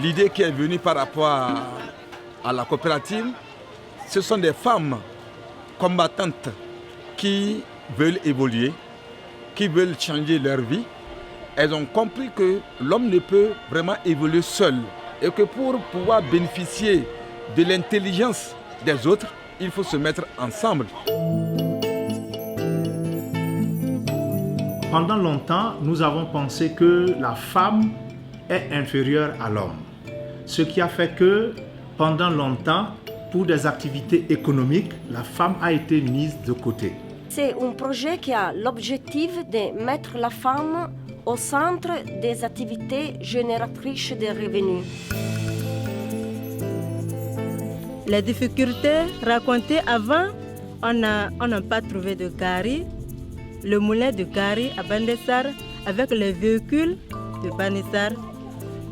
L'idée qui est venue par rapport à la coopérative, ce sont des femmes combattantes qui veulent évoluer, qui veulent changer leur vie. Elles ont compris que l'homme ne peut vraiment évoluer seul et que pour pouvoir bénéficier de l'intelligence des autres, il faut se mettre ensemble. Pendant longtemps, nous avons pensé que la femme est inférieure à l'homme. Ce qui a fait que pendant longtemps, pour des activités économiques, la femme a été mise de côté. C'est un projet qui a l'objectif de mettre la femme au centre des activités génératrices de revenus. Les difficultés racontées avant, on n'a pas trouvé de gari. Le moulin de gari à Bandessar avec les véhicules de Bandessar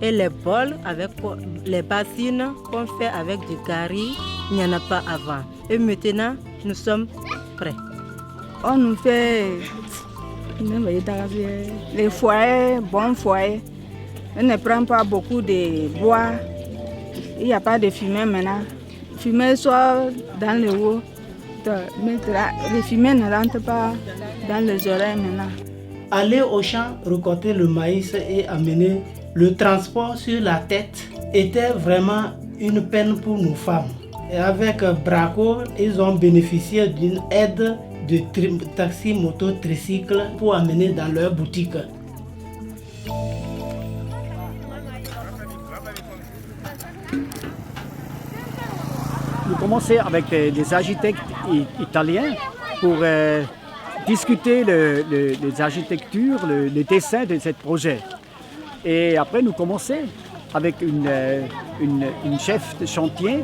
et les bols avec les bassines qu'on fait avec du gari, il n'y en a pas avant. Et maintenant, nous sommes prêts. On nous fait les foyers, bons foyers. On ne prend pas beaucoup de bois. Il n'y a pas de fumée maintenant. Fumée soit dans le haut. Les fumées ne rentrent pas dans les oreilles maintenant. Aller au champ, récolter le maïs et amener le transport sur la tête était vraiment une peine pour nos femmes. Et avec Braco, ils ont bénéficié d'une aide de taxi, moto, tricycle pour amener dans leur boutique. Nous commençons avec des architectes italiens pour discuter les architectures, les dessins de ce projet. Et après, nous commençons avec une chef de chantier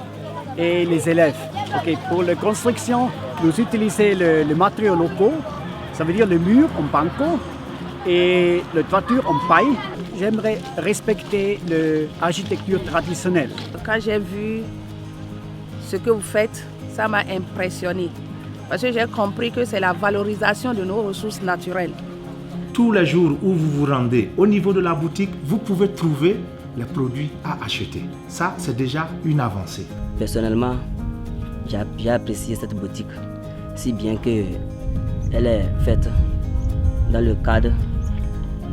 et les élèves. Okay. Pour la construction, nous utilisons les matériaux locaux, ça veut dire le mur en banco et la toiture en paille. J'aimerais respecter l'architecture traditionnelle. Quand j'ai vu ce que vous faites, ça m'a impressionné. Parce que j'ai compris que c'est la valorisation de nos ressources naturelles. Tous les jours où vous vous rendez au niveau de la boutique, vous pouvez trouver les produits à acheter. Ça, c'est déjà une avancée. Personnellement, j'ai apprécié cette boutique, si bien qu'elle est faite dans le cadre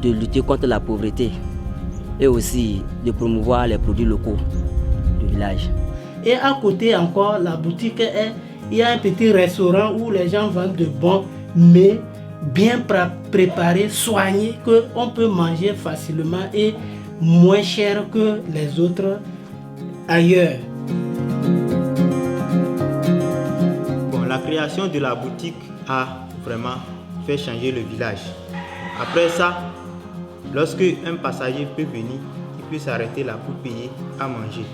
de lutter contre la pauvreté et aussi de promouvoir les produits locaux du village. Et à côté encore, la boutique, il y a un petit restaurant où les gens vendent de bons mets bien préparés, soignés, qu'on peut manger facilement et moins cher que les autres ailleurs. Bon, la création de la boutique a vraiment fait changer le village. Après ça, lorsque un passager peut venir, il peut s'arrêter là pour payer à manger.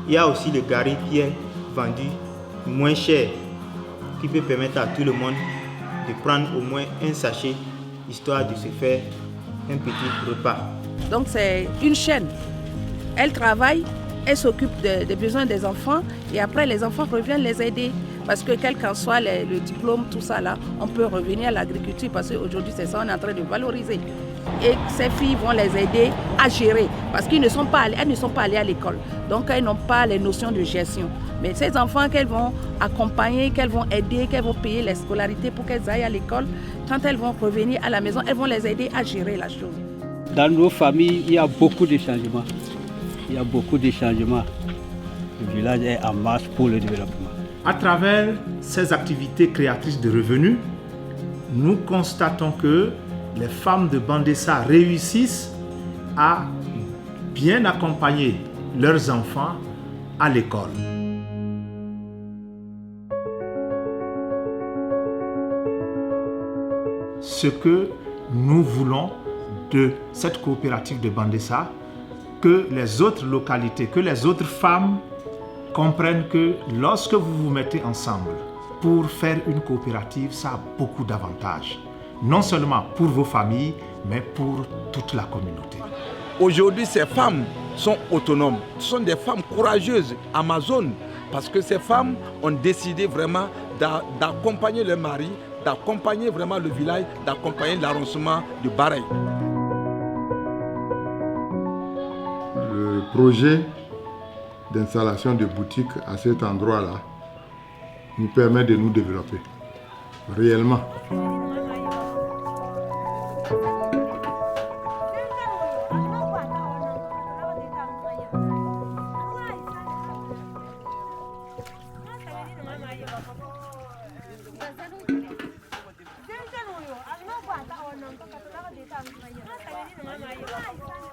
Il y a aussi le gari qui est vendu moins cher, qui peut permettre à tout le monde de prendre au moins un sachet, histoire de se faire un petit repas. Donc c'est une chaîne. Elle travaille, elle s'occupe des besoins des enfants et après les enfants reviennent les aider. Parce que quel qu'en soit le diplôme, tout ça là, on peut revenir à l'agriculture parce qu'aujourd'hui c'est ça, on est en train de valoriser. Et ces filles vont les aider à gérer parce qu'elles ne sont pas allées à l'école. Donc elles n'ont pas les notions de gestion. Mais ces enfants qu'elles vont accompagner, qu'elles vont aider, qu'elles vont payer les scolarités pour qu'elles aillent à l'école, quand elles vont revenir à la maison, elles vont les aider à gérer la chose. Dans nos familles, il y a beaucoup de changements. Il y a beaucoup de changements. Le village est en marche pour le développement. À travers ces activités créatrices de revenus, nous constatons que les femmes de Bandessa réussissent à bien accompagner leurs enfants à l'école. ce que nous voulons de cette coopérative de Bandessa, que les autres localités, que les autres femmes comprennent que lorsque vous vous mettez ensemble pour faire une coopérative, ça a beaucoup d'avantages. Non seulement pour vos familles, mais pour toute la communauté. Aujourd'hui, ces femmes sont autonomes. Ce sont des femmes courageuses, amazones, parce que ces femmes ont décidé vraiment d'accompagner leur mari, d'accompagner vraiment le village, d'accompagner l'arrondissement de Baraï. Le projet d'installation de boutiques à cet endroit-là nous permet de nous développer réellement. Mama